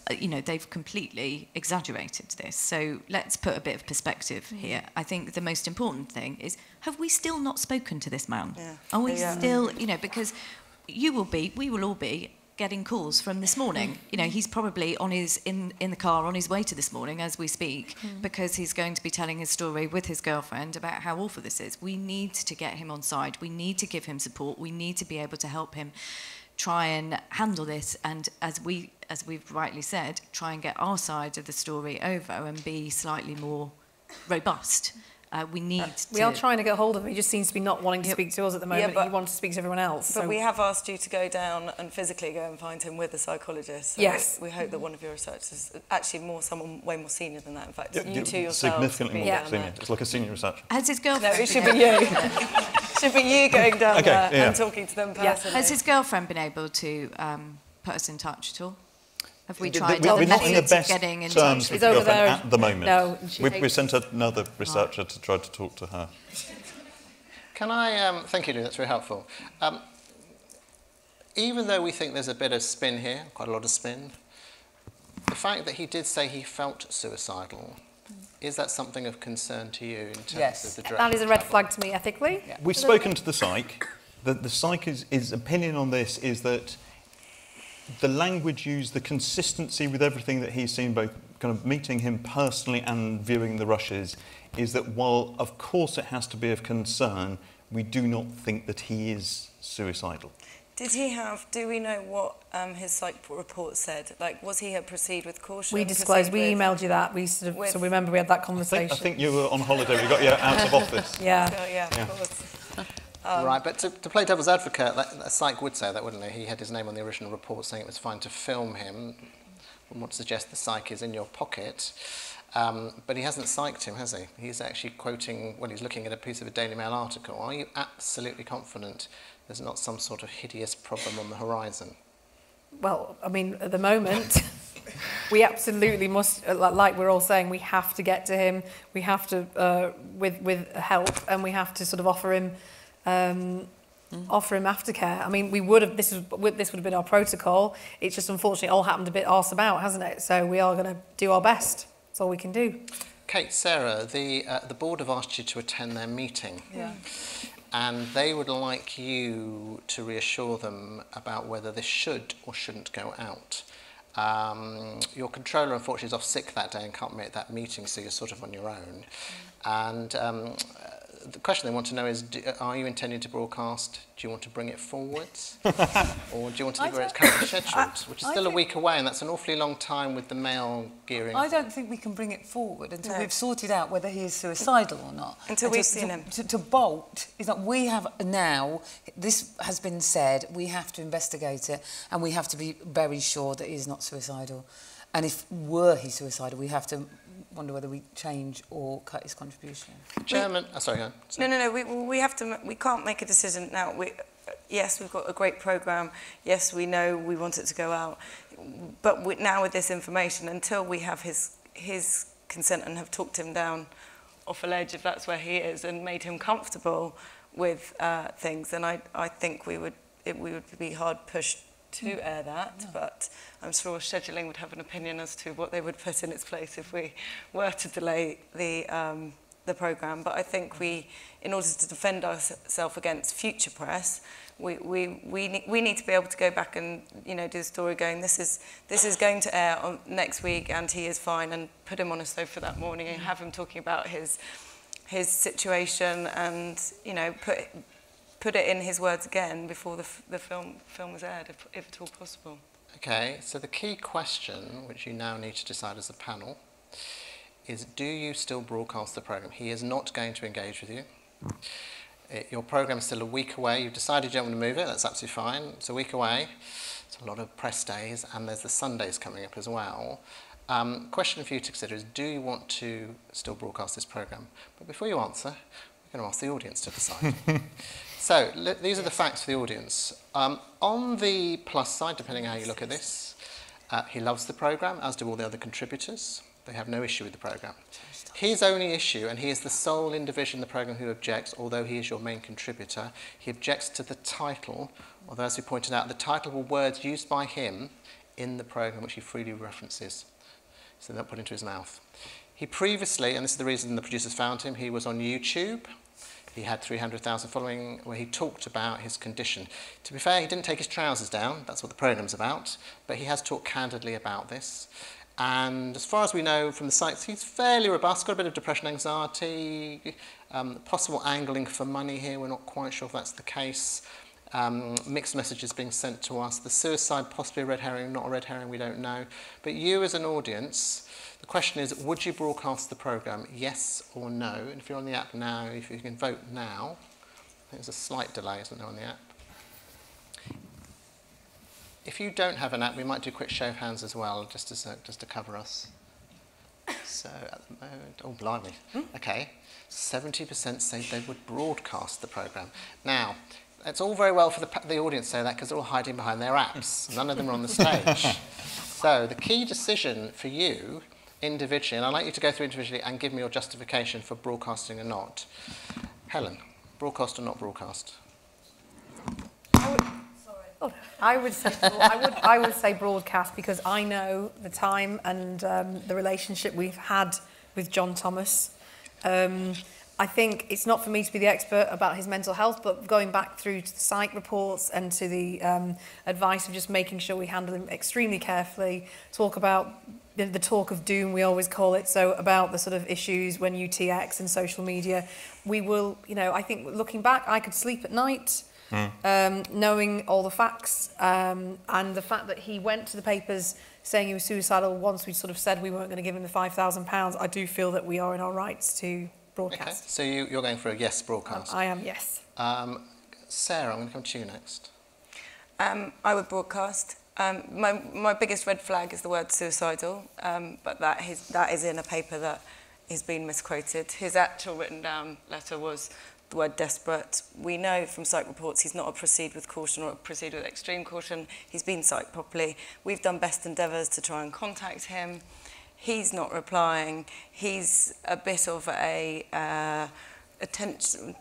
they've completely exaggerated this. So let's put a bit of perspective here. I think the most important thing is, have we still not spoken to this man? Yeah. Are we still, because we will all be getting calls from this morning. He's probably in the car on his way to this morning as we speak, because he's going to be telling his story with his girlfriend about how awful this is. We need to get him on side. We need to give him support. We need to be able to help him try and handle this, and as we've rightly said, try and get our side of the story over and be slightly more robust. We are trying to get hold of him. He just seems to be not wanting to speak to us at the moment. He wants to speak to everyone else. But we have asked you to go down and physically go and find him with a psychologist. So yes. We hope that one of your researchers, actually someone way more senior than that, in fact. You two yourselves. Significantly more senior. It's like a senior researcher. Has his girlfriend... No, it should be you. It should be you going down there and talking to them personally. Has his girlfriend been able to put us in touch at all? Have we tried we're not in the best getting in terms touch with girlfriend at the moment. No, we sent another researcher to try to talk to her. Can I... thank you, Lou, that's very helpful. Even though we think there's a bit of spin here, quite a lot of spin, the fact that he did say he felt suicidal, is that something of concern to you in terms of the direction? That is a red flag to me, ethically. Yeah. We've spoken to the psych. The psych's opinion on this is that the language used, the consistency with everything that he's seen, both kind of meeting him personally and viewing the rushes, is that while, of course, it has to be of concern, we do not think that he is suicidal. Did he have, do we know what his psych report said? Like, was he a proceed with caution? We disclosed, we emailed you that. We sort of, so remember we had that conversation. I think you were on holiday, we got you out of office. Yeah. So, yeah, of course. Right, but to play devil's advocate, a psych would say that, wouldn't he? He had his name on the original report saying it was fine to film him. I want to suggest the psych is in your pocket. But he hasn't psyched him, has he? He's actually quoting, when he's looking at a piece of a Daily Mail article. Are you absolutely confident there's not some sort of hideous problem on the horizon? Well, I mean, at the moment, we absolutely must, like we're all saying, we have to get to him. We have to, with help, and we have to sort of offer him aftercare. I mean, we would have, this would have been our protocol. It's just unfortunately all happened a bit arse about, hasn't it? So we are going to do our best. That's all we can do. Kate, Sarah, the board have asked you to attend their meeting. Yeah. And they would like you to reassure them about whether this should or shouldn't go out. Your controller, unfortunately, is off sick that day and can't make that meeting, so you're sort of on your own. And the question they want to know is, are you intending to broadcast? Do you want to bring it forwards? Or do you want to leave where it's currently scheduled? Which is still a week away, and that's an awfully long time with the mail gearing. I don't think we can bring it forward until we've sorted out whether he is suicidal or not. Until we've seen him. To bolt is that we have now, this has been said, we have to investigate it and we have to be very sure that he is not suicidal. And if were he suicidal, we have to wonder whether we change or cut his contribution. Chairman, sorry, go on. No, we have to, we can't make a decision now. Yes, we've got a great programme. Yes, we know we want it to go out. But now with this information, until we have his consent and have talked him down off a ledge, if that's where he is, and made him comfortable with things, then I think we would be hard pushed to air that, but I'm sure scheduling would have an opinion as to what they would put in its place if we were to delay the programme. But I think in order to defend ourselves against future press, we need to be able to go back and do the story going, this is going to air on next week and he is fine, and put him on a sofa that morning and have him talking about his situation, and put it in his words again before the film was aired, if at all possible. Okay, so the key question, which you now need to decide as a panel, is do you still broadcast the programme? He is not going to engage with you. Your programme is still a week away. You've decided you don't want to move it. That's absolutely fine. It's a week away. It's a lot of press days, and there's the Sundays coming up as well. Question for you to consider is, do you want to still broadcast this programme? But before you answer, we're going to ask the audience to decide. So, these are the facts for the audience. On the plus side, depending on how you look at this, he loves the programme, as do all the other contributors. They have no issue with the programme. His only issue, and he is the sole individual in the programme who objects, although he is your main contributor, he objects to the title, although as we pointed out, the title were words used by him in the programme which he freely references, so they're not put into his mouth. He previously, and this is the reason the producers found him, he was on YouTube. He had 300,000 following, where he talked about his condition. To be fair, he didn't take his trousers down. That's what the programme's about. But he has talked candidly about this. And as far as we know from the sites, he's fairly robust, got a bit of depression, anxiety, possible angling for money here. We're not quite sure if that's the case. Mixed messages being sent to us. The suicide, possibly a red herring, not a red herring, we don't know. But you as an audience, the question is, would you broadcast the programme, yes or no? And if you're on the app now, if you can vote now. I think there's a slight delay, isn't there, on the app? If you don't have an app, we might do a quick show of hands as well, just to cover us. So at the moment, oh blimey, okay, 70% say they would broadcast the programme. Now, it's all very well for the audience to say that because they're all hiding behind their apps. None of them are on the stage. So the key decision for you individually, and I'd like you to go through individually and give me your justification for broadcasting or not. Helen, broadcast or not broadcast? I would say broadcast, because I know the time and the relationship we've had with John Thomas. I think it's not for me to be the expert about his mental health, but going back through to the psych reports and to the advice of just making sure we handle him extremely carefully, talk about the talk of doom, we always call it, so about the sort of issues when UTX and social media, we will, you know, I think looking back, I could sleep at night, knowing all the facts, and the fact that he went to the papers saying he was suicidal once we sort of said we weren't going to give him the £5,000, I do feel that we are in our rights to broadcast. Okay, so you're going for a yes broadcast. I am, yes. Sarah, I'm going to come to you next. I would broadcast. My biggest red flag is the word suicidal, but that is in a paper that has been misquoted. His actual written down letter was the word desperate. We know from psych reports he's not a proceed with caution or a proceed with extreme caution. He's been psyched properly. We've done best endeavours to try and contact him. He's not replying. He's a bit of a attention,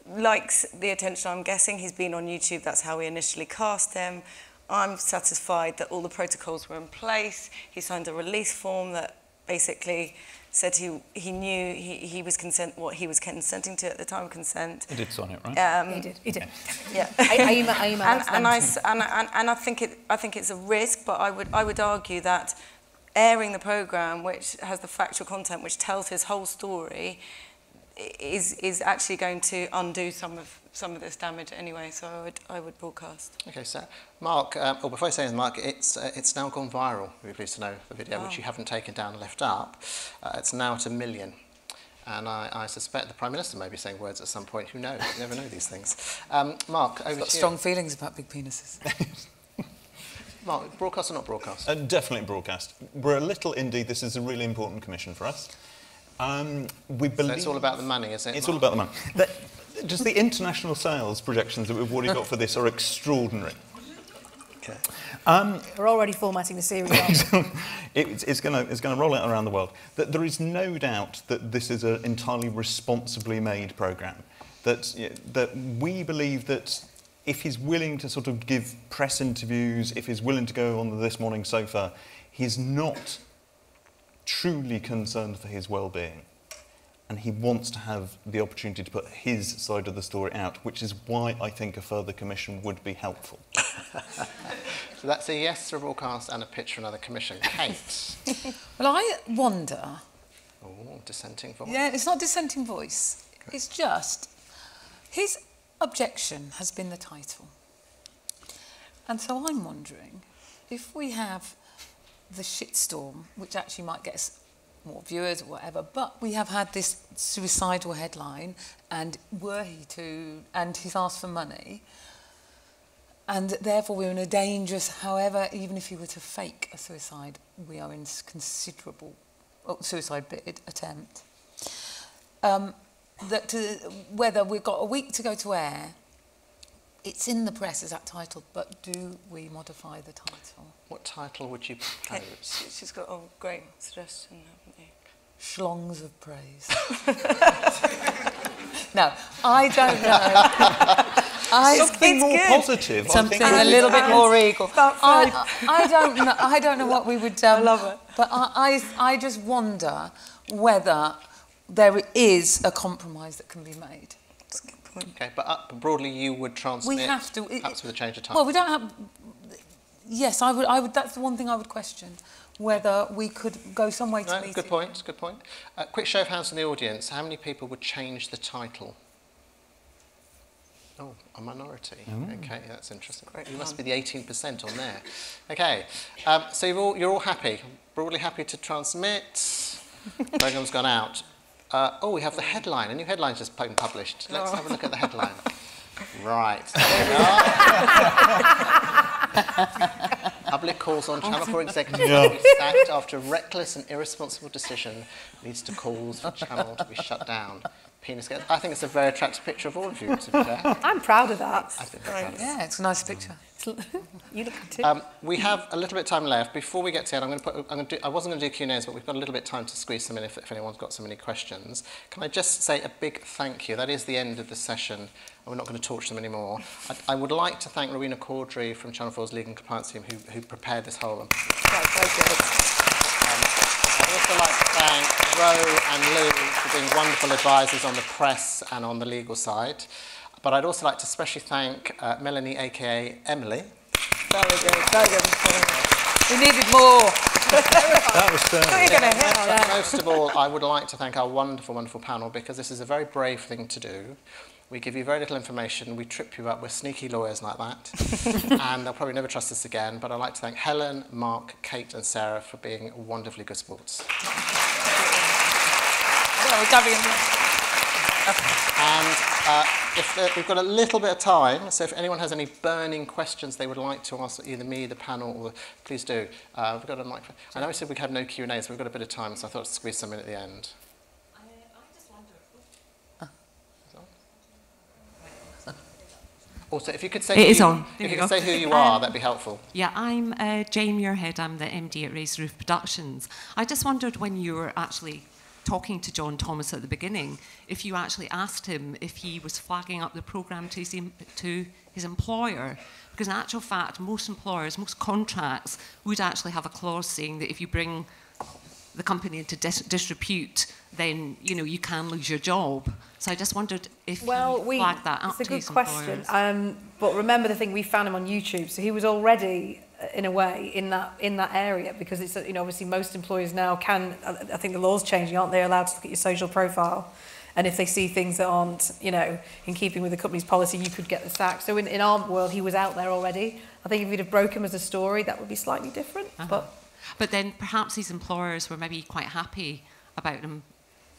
likes the attention, I'm guessing. He's been on YouTube, that's how we initially cast him. I'm satisfied that all the protocols were in place. He signed a release form that basically said he knew he was what he was consenting to at the time of consent. He did sign it, right? He did. Yeah. I think it's a risk, but I would argue that airing the programme, which has the factual content, which tells his whole story, is actually going to undo some of this damage anyway. So I would broadcast. Okay, so Mark, before I say anything, Mark, it's now gone viral. We're pleased to know the video, which you haven't taken down and left up. It's now at 1 million. And I suspect the Prime Minister may be saying words at some point. Who knows? You never know these things. Mark, over to you. Got strong feelings about big penises. Mark, broadcast or not broadcast? Definitely broadcast. We're a little indie. This is a really important commission for us. We believe... So it's all about the money, is it? It's all about the money. Just the international sales projections that we've already got for this are extraordinary. Okay. We're already formatting the series. It's going to roll out around the world. There is no doubt that this is an entirely responsibly made programme. That we believe that if he's willing to sort of give press interviews, if he's willing to go on the This Morning sofa, he's not truly concerned for his well-being. And he wants to have the opportunity to put his side of the story out, which is why I think a further commission would be helpful. So that's a yes for a broadcast and a pitch for another commission. Kate? Well, I wonder... Oh, dissenting voice. Yeah, it's not dissenting voice. Okay. It's just... His objection has been the title. And so I'm wondering if we have the shitstorm, which actually might get us more viewers or whatever, but we have had this suicidal headline, and and he's asked for money, and therefore we're in a dangerous, however, even if he were to fake a suicide, we are in considerable suicide bid attempt. Whether we've got a week to go to air, it's in the press as that title, but do we modify the title? What title would you propose? She's got a great suggestion, haven't you? Schlongs of Praise. No, I don't know. Something more positive. Something a little bit more regal. I don't know. I don't know what we would. I love it. But I just wonder whether there is a compromise that can be made. That's a good point. Okay, but broadly, you would transmit. We have to. Perhaps with a change of time. Well, we don't have. Yes, I would. That's the one thing I would question. Whether we could go some way to meet good point, good point. Quick show of hands in the audience. How many people would change the title? Oh, a minority. Okay, that's interesting. You must be the 18% on there. Okay, so you're all happy, broadly happy to transmit. Programme's gone out. We have the headline. A new headline's just been published. Let's have a look at the headline. Right, there we are. Public calls on Channel 4 executives to be sacked after a reckless and irresponsible decision leads to calls for Channel to be shut down. Penis scales. I think it's a very attractive picture of all of you, to be fair. I'm proud of that. I think very proud of Yeah, it's a nice picture. You look at it. We have a little bit of time left. Before we get to it, I wasn't going to do Q&As, but we've got a little bit of time to squeeze some in if anyone's got so many questions. Can I just say a big thank you? That is the end of the session, and we're not going to torture them anymore. I would like to thank Rowena Caudry from Channel 4's Legal and Compliance team who prepared this whole... I'd also like to thank Ro and Lou for being wonderful advisors on the press and on the legal side. But I'd also like to especially thank Melanie, a.k.a. Emily. Very good, very good. We needed more. that was Most of all, I would like to thank our wonderful, wonderful panel, because this is a very brave thing to do. We give you very little information, we trip you up, we're sneaky lawyers like that, and they'll probably never trust us again. But I'd like to thank Helen, Mark, Kate and Sarah for being wonderfully good sports. And we've got a little bit of time, so if anyone has any burning questions they would like to ask either me, the panel, or please do. We've got a microphone. I know we said we had no Q&A, so we've got a bit of time, so I thought I'd squeeze some in at the end. I just wonder... Also, if you could say who you are, that'd be helpful. Yeah, I'm Jane Muirhead. I'm the MD at Raised Roof Productions. I just wondered, when you were actually talking to John Thomas at the beginning, if you actually asked him if he was flagging up the programme to his employer, because in actual fact, most employers, most contracts would actually have a clause saying that if you bring the company into disrepute, then you can lose your job. So I just wondered if he flagged that up to his employers. It's a good question. But remember the thing, we found him on YouTube, so he was already, in a way, in that area, because it's obviously most employers now can. I think the law's changing, aren't they? Allowed to look at your social profile, and if they see things that aren't in keeping with the company's policy, you could get the sack. So in our world, he was out there already. I think if you'd have broke him as a story, that would be slightly different. But then perhaps these employers were maybe quite happy about him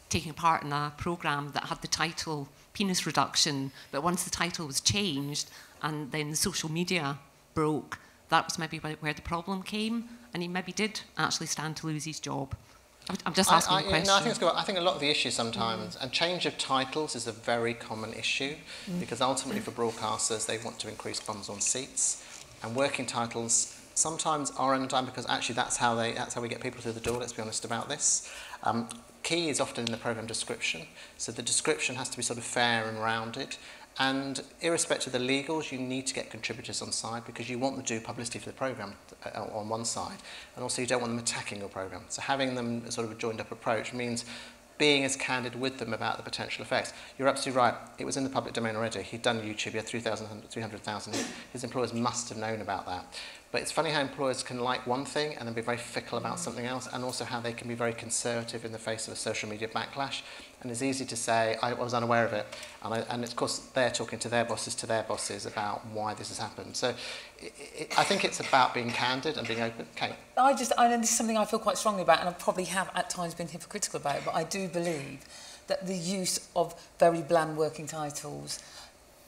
taking part in a programme that had the title Penis Reduction, but once the title was changed and then the social media broke, that was maybe where the problem came, and he maybe did actually stand to lose his job. I'm just asking a question. I think a lot of the issues sometimes, and change of titles is a very common issue, because ultimately for broadcasters, they want to increase bums on seats, and working titles sometimes are in time, because actually that's how we get people through the door. Let's be honest about this. Key is often in the programme description, so the description has to be sort of fair and rounded. And irrespective of the legals, you need to get contributors on side, because you want them to do publicity for the programme on one side, and also you don't want them attacking your programme. So having them sort of a joined up approach means being as candid with them about the potential effects. You're absolutely right, it was in the public domain already. He'd done YouTube, he had 300,000. His employers must have known about that. But it's funny how employers can like one thing and then be very fickle about something else, and also how they can be very conservative in the face of a social media backlash. And it's easy to say, I was unaware of it. And of course, they're talking to their bosses about why this has happened. So I think it's about being candid and being open. Kate? I know this is something I feel quite strongly about, and I probably have at times been hypocritical about it, but I do believe that the use of very bland working titles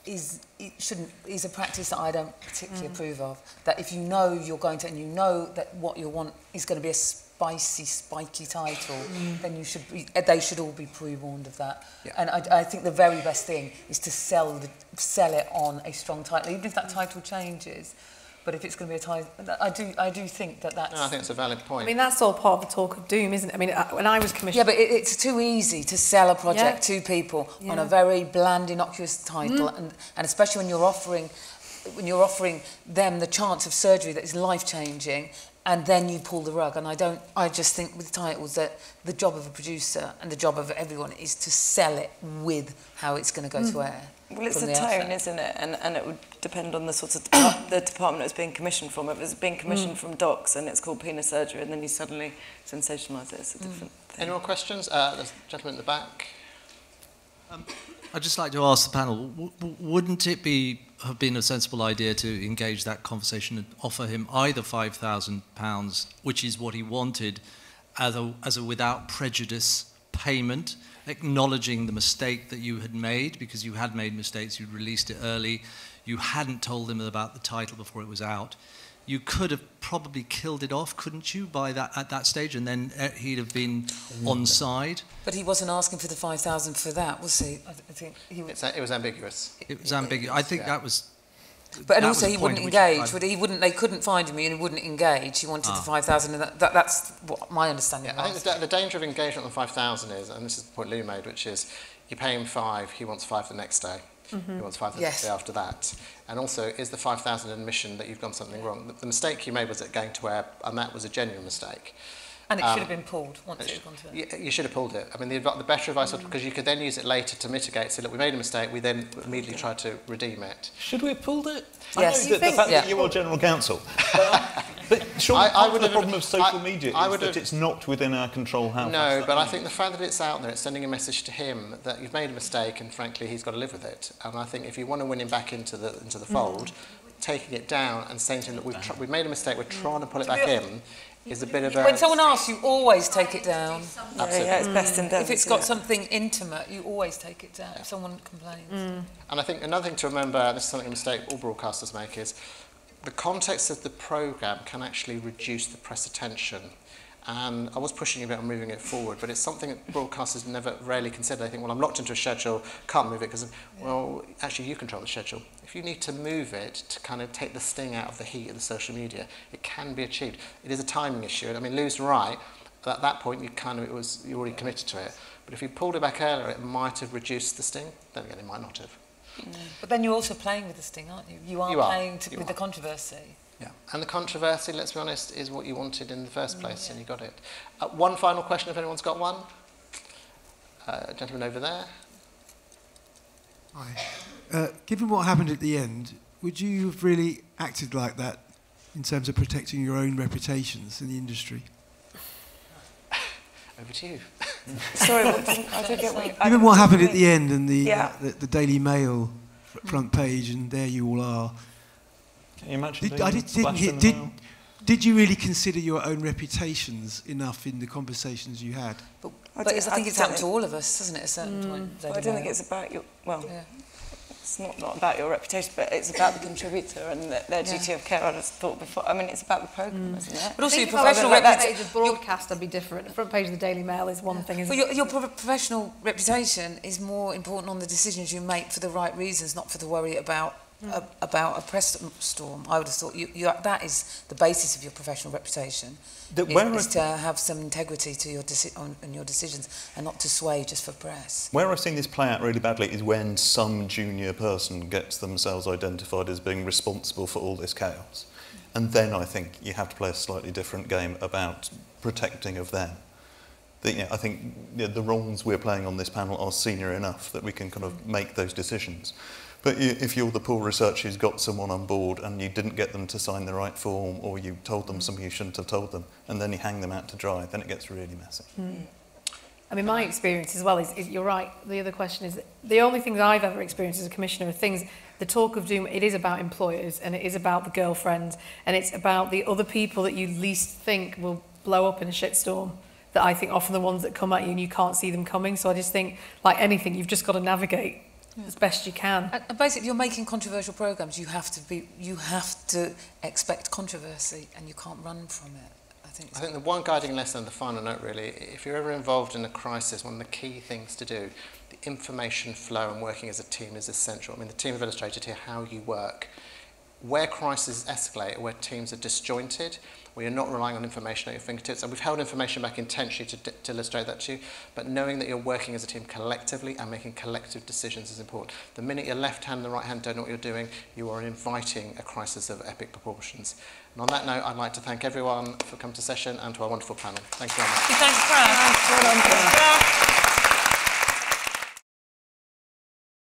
is a practice that I don't particularly approve of. That if you know you're going to, and you know that what you want is going to be a spicy, spiky title, then they should all be pre-warned of that. Yeah. And I think the very best thing is to sell it on a strong title, even if that title changes. But if it's going to be a title, I do think that's... No, I think it's a valid point. I mean, that's all part of the talk of doom, isn't it? I mean, when I was commissioned... Yeah, but it's too easy to sell a project to people on a very bland, innocuous title, and especially when you're offering them the chance of surgery that is life-changing, and then you pull the rug. And I just think with titles that the job of a producer and the job of everyone is to sell it with how it's going to go to air. Well, it's a tone, isn't it? And it would depend on the sorts of the department it's being commissioned from. If it's being commissioned from docs and it's called penis surgery, and then you suddenly sensationalise it, it's a different thing. Any more questions? There's a gentleman in the back. I'd just like to ask the panel, wouldn't it have been a sensible idea to engage that conversation and offer him either £5,000, which is what he wanted, as a without prejudice payment, acknowledging the mistake that you had made, because you had made mistakes, you'd released it early, you hadn't told him about the title before it was out. You could have probably killed it off, couldn't you, at that stage, and then he'd have been on side. But he wasn't asking for the 5,000 for that, was he? I think it was ambiguous. It was ambiguous. I think that was. But also he wouldn't engage. They couldn't find him, and he wouldn't engage. He wanted the 5,000, and that's what my understanding was. I think the danger of engagement on 5,000 is, and this is the point Lou made, which is you pay him 5, he wants 5 the next day. He wants 5 the day after that. And also, is the 5,000 admission that you've done something wrong? The mistake you made was it going to air, and that was a genuine mistake. And it should have been pulled once it had gone to air. You should have pulled it. I mean, the better advice, because you could then use it later to mitigate. So, look, we made a mistake, we then immediately tried to redeem it. Should we have pulled it? Yes. I know the fact that you are General Counsel. But Surely part of the have- problem of social media I is would that have- it's not within our control how No, fast but that I moves. think the fact that it's out there, it's sending a message to him that you've made a mistake and frankly he's got to live with it. And I think if you want to win him back into the fold, taking it down and saying to him that we've made a mistake, we're trying to pull it back in, is a bit of a... When someone asks, you always take it down. Yeah, it's best endeavours. If it's got something intimate, you always take it down if someone complains. And I think another thing to remember, and this is something a mistake all broadcasters make, is the context of the programme can actually reduce the press attention. And I was pushing a bit on moving it forward, but it's something that broadcasters never rarely consider. They think, well, I'm locked into a schedule, can't move it, because, well, actually you control the schedule. If you need to move it to kind of take the sting out of the heat of the social media, it can be achieved. It is a timing issue. I mean, Lou's right. At that point, you already committed to it. But if you pulled it back earlier, it might have reduced the sting. Then again, it might not have. But then you're also playing with the sting, aren't you? You are playing with the controversy. Yeah, and the controversy, let's be honest, is what you wanted in the first place, and you got it. One final question, if anyone's got one. Gentleman over there. Hi. Given what happened at the end, would you have really acted like that in terms of protecting your own reputations in the industry? Over to you. Sorry, I don't get what you... Given what happened at the end and the Daily Mail front page, and there you all are. Can you imagine did you really consider your own reputations enough in the conversations you had? But I think it's happened to all of us, doesn't it, at a certain point? I don't think it's about your... Well, it's not about your reputation, but it's about the contributor and their duty of care. I just thought before. I mean, it's about the programme, isn't it? But also your professional reputation. The broadcast would be different. The front page of the Daily Mail is one thing. But your professional reputation is more important on the decisions you make for the right reasons, not for the worry about a press storm. I would have thought that is the basis of your professional reputation. Is to have some integrity to your decisions and not to sway just for press. Where I've seen this play out really badly is when some junior person gets themselves identified as being responsible for all this chaos. And then I think you have to play a slightly different game about protecting of them. I think the roles we're playing on this panel are senior enough that we can kind of make those decisions. But if you're the poor researcher who's got someone on board and you didn't get them to sign the right form, or you told them something you shouldn't have told them, and then you hang them out to dry, then it gets really messy. I mean, my experience as well is you're right. The other question is, the only things I've ever experienced as a commissioner are things, the talk of doom, it is about employers, and it is about the girlfriend, and it's about the other people that you least think will blow up in a shitstorm, that I think often the ones that come at you and you can't see them coming. So I just think, like anything, you've just got to navigate as best you can. And basically, if you're making controversial programmes, you have to expect controversy, and you can't run from it. I think the one guiding lesson and the final note really, if you're ever involved in a crisis, one of the key things to do, the information flow and working as a team is essential. I mean, the team have illustrated here how you work. Where crises escalate, where teams are disjointed, where you're not relying on information at your fingertips, and we've held information back intentionally to illustrate that to you, but knowing that you're working as a team collectively and making collective decisions is important. The minute your left hand and the right hand don't know what you're doing, you are inviting a crisis of epic proportions. And on that note, I'd like to thank everyone for coming to session and to our wonderful panel. Thank you very much. Thanks, Brad.